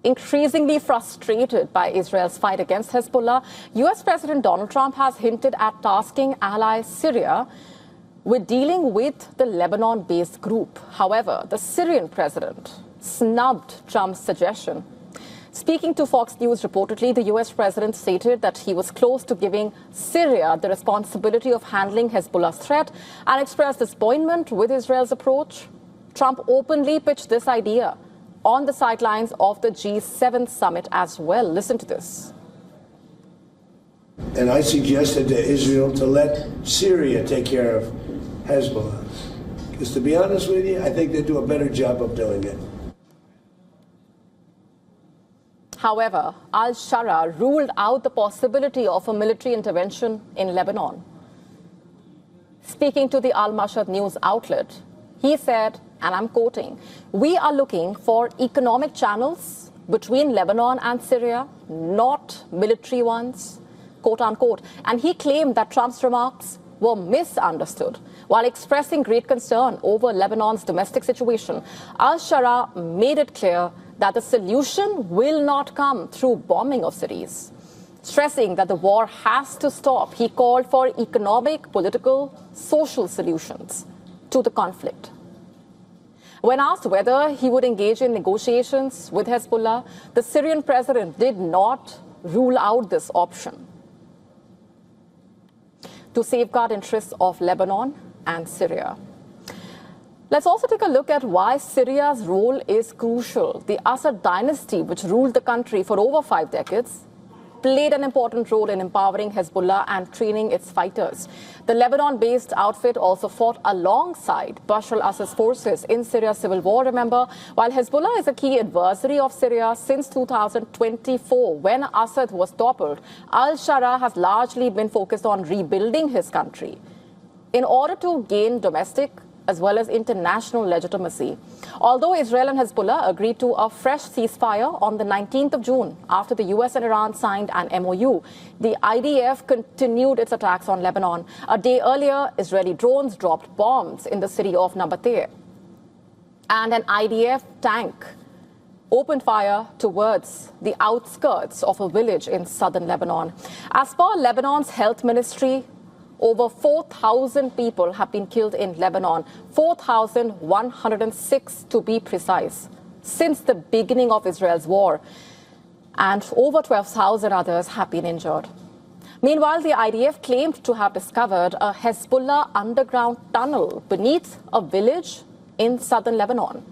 Increasingly frustrated by Israel's fight against Hezbollah, US President Donald Trump has hinted at tasking ally Syria with dealing with the Lebanon-based group. However, the Syrian president snubbed Trump's suggestion. Speaking to Fox News reportedly, the US president stated that he was close to giving Syria the responsibility of handling Hezbollah's threat and expressed disappointment with Israel's approach. Trump openly pitched this idea on the sidelines of the G7 summit as well. Listen to this. And I suggested to Israel to let Syria take care of Hezbollah. Because to be honest with you, I think they do a better job of doing it. However, Al-Sharaa ruled out the possibility of a military intervention in Lebanon. Speaking to the Al-Mashhad news outlet, he said, and I'm quoting, "We are looking for economic channels between Lebanon and Syria, not military ones," quote unquote. And he claimed that Trump's remarks were misunderstood. While expressing great concern over Lebanon's domestic situation, Al-Sharaa made it clear that the solution will not come through bombing of cities. Stressing that the war has to stop, he called for economic, political, social solutions to the conflict. When asked whether he would engage in negotiations with Hezbollah, the Syrian president did not rule out this option to safeguard interests of Lebanon and Syria. Let's also take a look at why Syria's role is crucial. The Assad dynasty, which ruled the country for over 5 decades, played an important role in empowering Hezbollah and training its fighters. The Lebanon-based outfit also fought alongside Bashar al-Assad's forces in Syria's civil war, remember, while Hezbollah is a key adversary of Syria since 2024, when Assad was toppled. Al-Sharaa has largely been focused on rebuilding his country in order to gain domestic as well as international legitimacy. Although Israel and Hezbollah agreed to a fresh ceasefire on the 19th of June after the US and Iran signed an MOU, the IDF continued its attacks on Lebanon. A day earlier, Israeli drones dropped bombs in the city of Nabateh, and an IDF tank opened fire towards the outskirts of a village in southern Lebanon. As per Lebanon's health ministry, over 4,000 people have been killed in Lebanon, 4,106 to be precise, since the beginning of Israel's war, and over 12,000 others have been injured. Meanwhile, the IDF claimed to have discovered a Hezbollah underground tunnel beneath a village in southern Lebanon,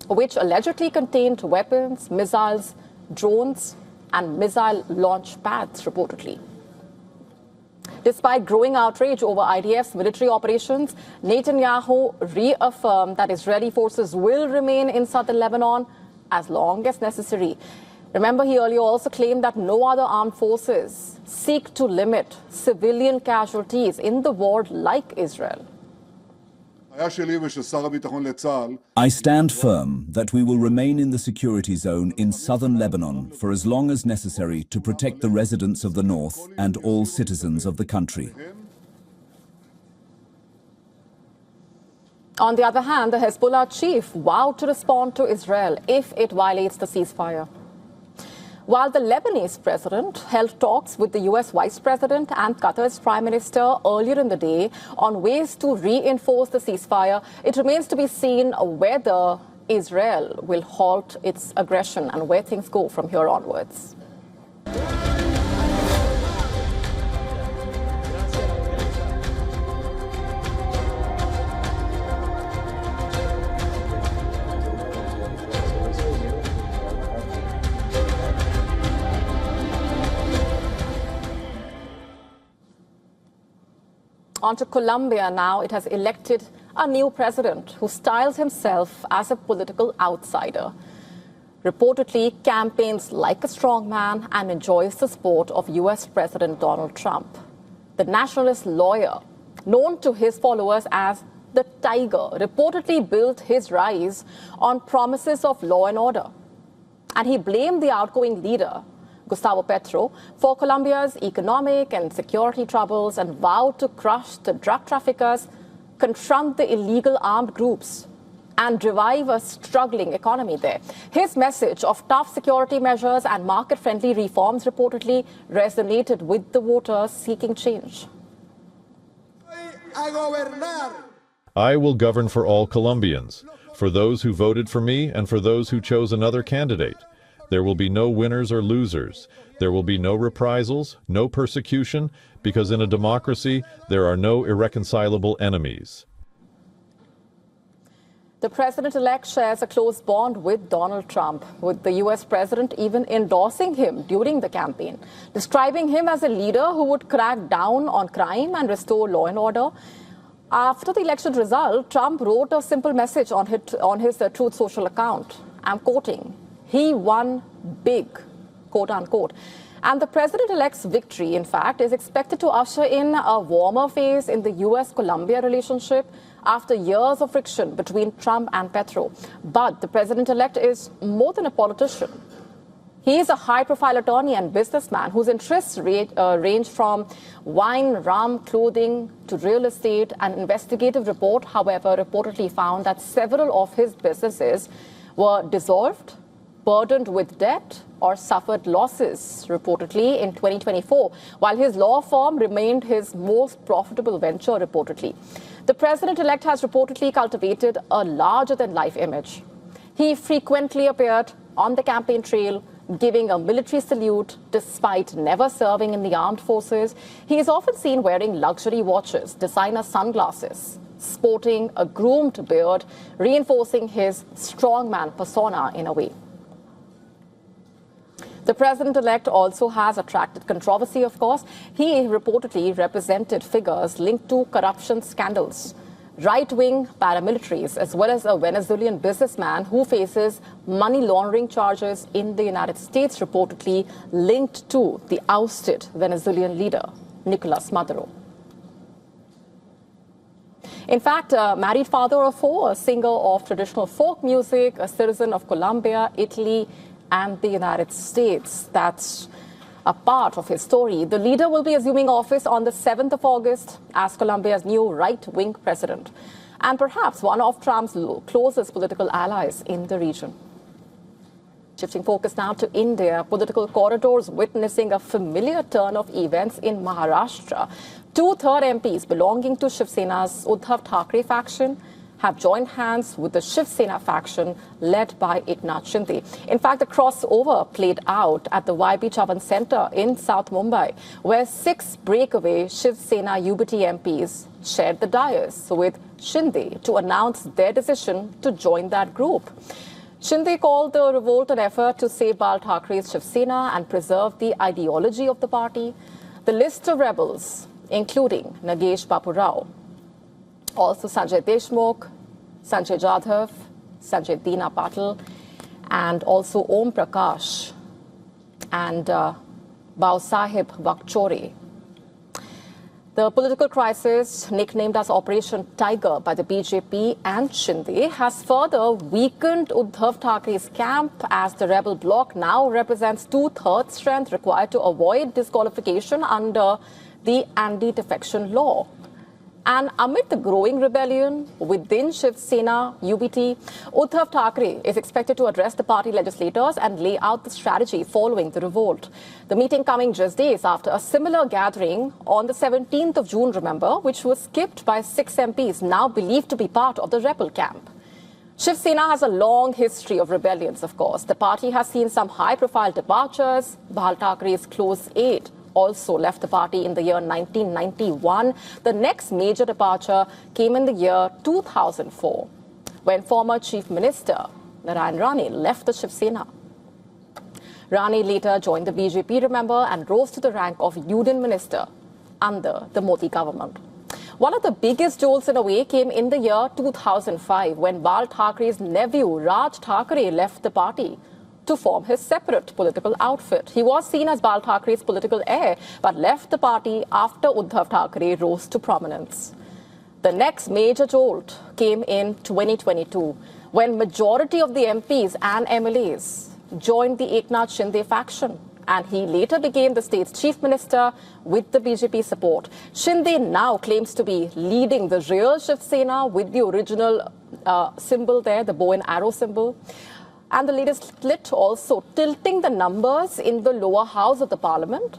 which allegedly contained weapons, missiles, drones, and missile launch pads, reportedly. Despite growing outrage over IDF's military operations, Netanyahu reaffirmed that Israeli forces will remain in southern Lebanon as long as necessary. Remember, he earlier also claimed that no other armed forces seek to limit civilian casualties in the war like Israel. I stand firm that we will remain in the security zone in southern Lebanon for as long as necessary to protect the residents of the north and all citizens of the country. On the other hand, the Hezbollah chief vowed to respond to Israel if it violates the ceasefire. While the Lebanese president held talks with the US vice president and Qatar's prime minister earlier in the day on ways to reinforce the ceasefire, it remains to be seen whether Israel will halt its aggression and where things go from here onwards. On to Colombia now. It has elected a new president who styles himself as a political outsider. Reportedly campaigns like a strongman and enjoys the support of US President Donald Trump. The nationalist lawyer, known to his followers as the Tiger, reportedly built his rise on promises of law and order. And he blamed the outgoing leader, Gustavo Petro, for Colombia's economic and security troubles and vowed to crush the drug traffickers, confront the illegal armed groups, and revive a struggling economy there. His message of tough security measures and market-friendly reforms reportedly resonated with the voters seeking change. I will govern for all Colombians, for those who voted for me and for those who chose another candidate. There will be no winners or losers. There will be no reprisals, no persecution, because in a democracy, there are no irreconcilable enemies. The president-elect shares a close bond with Donald Trump, with the U.S. president even endorsing him during the campaign, describing him as a leader who would crack down on crime and restore law and order. After the election result, Trump wrote a simple message on his Truth Social account. I'm quoting, "He won big," quote unquote. And the president-elect's victory, in fact, is expected to usher in a warmer phase in the U.S.-Colombia relationship after years of friction between Trump and Petro. But the president-elect is more than a politician. He is a high-profile attorney and businessman whose interests range from wine, rum, clothing to real estate. An investigative report, however, reportedly found that several of his businesses were dissolved, burdened with debt, or suffered losses, reportedly, in 2024, while his law firm remained his most profitable venture, reportedly. The president-elect has reportedly cultivated a larger-than-life image. He frequently appeared on the campaign trail, giving a military salute despite never serving in the armed forces. He is often seen wearing luxury watches, designer sunglasses, sporting a groomed beard, reinforcing his strongman persona in a way. The president-elect also has attracted controversy, of course. He reportedly represented figures linked to corruption scandals, right-wing paramilitaries, as well as a Venezuelan businessman who faces money laundering charges in the United States, reportedly linked to the ousted Venezuelan leader, Nicolas Maduro. In fact, a married father of four, a singer of traditional folk music, a citizen of Colombia, Italy, and the United States. That's a part of his story. The leader will be assuming office on the 7th of August as Colombia's new right-wing president, and perhaps one of Trump's closest political allies in the region. Shifting focus now to India, political corridors witnessing a familiar turn of events in Maharashtra. Two-thirds MPs belonging to Shiv Sena's Uddhav Thackeray faction have joined hands with the Shiv Sena faction led by Eknath Shinde. In fact, the crossover played out at the YB Chavan Center in South Mumbai, where 6 breakaway Shiv Sena UBT MPs shared the dais with Shinde to announce their decision to join that group. Shinde called the revolt an effort to save Bal Thackre's Shiv Sena and preserve the ideology of the party. The list of rebels, including Nagesh Babu Rao, also Sanjay Deshmukh, Sanjay Jadhav, Sanjay Dina Patil, and also Om Prakash and Baosaheb Vakchore. The political crisis, nicknamed as Operation Tiger by the BJP and Shinde, has further weakened Uddhav Thackeray's camp as the rebel bloc now represents 2/3 strength required to avoid disqualification under the anti-defection law. And amid the growing rebellion within Shiv Sena UBT, Uddhav Thackeray is expected to address the party legislators and lay out the strategy following the revolt. The meeting coming just days after a similar gathering on the 17th of June, remember, which was skipped by 6 MPs now believed to be part of the rebel camp. Shiv Sena has a long history of rebellions, of course. The party has seen some high-profile departures. Bal Thackre's close aide also left the party in the year 1991. The next major departure came in the year 2004, when former Chief Minister Narayan Rane left the Shiv Sena. Rane later joined the BJP, remember, and rose to the rank of Union Minister under the Modi government. One of the biggest jolts in a way came in the year 2005, when Bal Thackre's nephew Raj Thackray left the party to form his separate political outfit. He was seen as Bal Thackre's political heir, but left the party after Uddhav Thackeray rose to prominence. The next major jolt came in 2022, when majority of the MPs and MLAs joined the Eknath Shinde faction, and he later became the state's chief minister with the BJP support. Shinde now claims to be leading the real Shiv Sena with the original symbol there, the bow and arrow symbol. And the latest split also tilting the numbers in the lower house of the parliament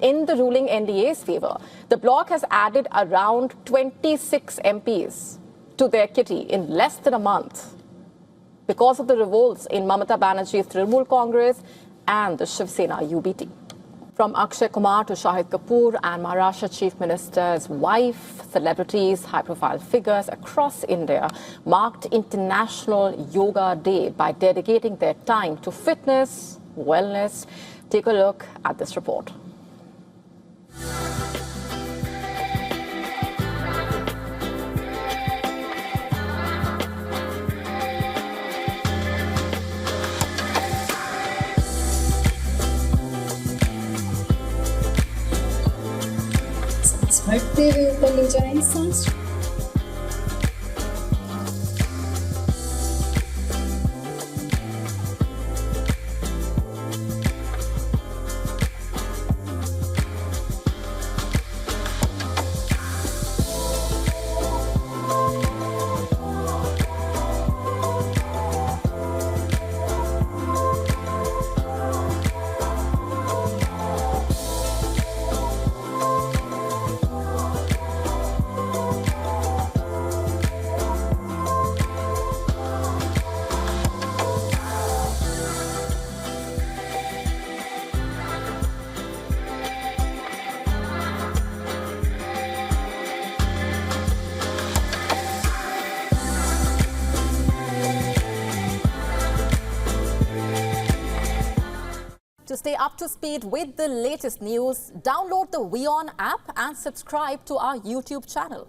in the ruling NDA's favor. The bloc has added around 26 MPs to their kitty in less than a month because of the revolts in Mamata Banerjee's Trinamool Congress and the Shiv Sena UBT. From Akshay Kumar to Shahid Kapoor and Maharashtra Chief Minister's wife, celebrities, high-profile figures across India marked International Yoga Day by dedicating their time to fitness, wellness. Take a look at this report. हटते हुए ऊपर ले जाएं सांस। To stay up to speed with the latest news, download the WION app and subscribe to our YouTube channel.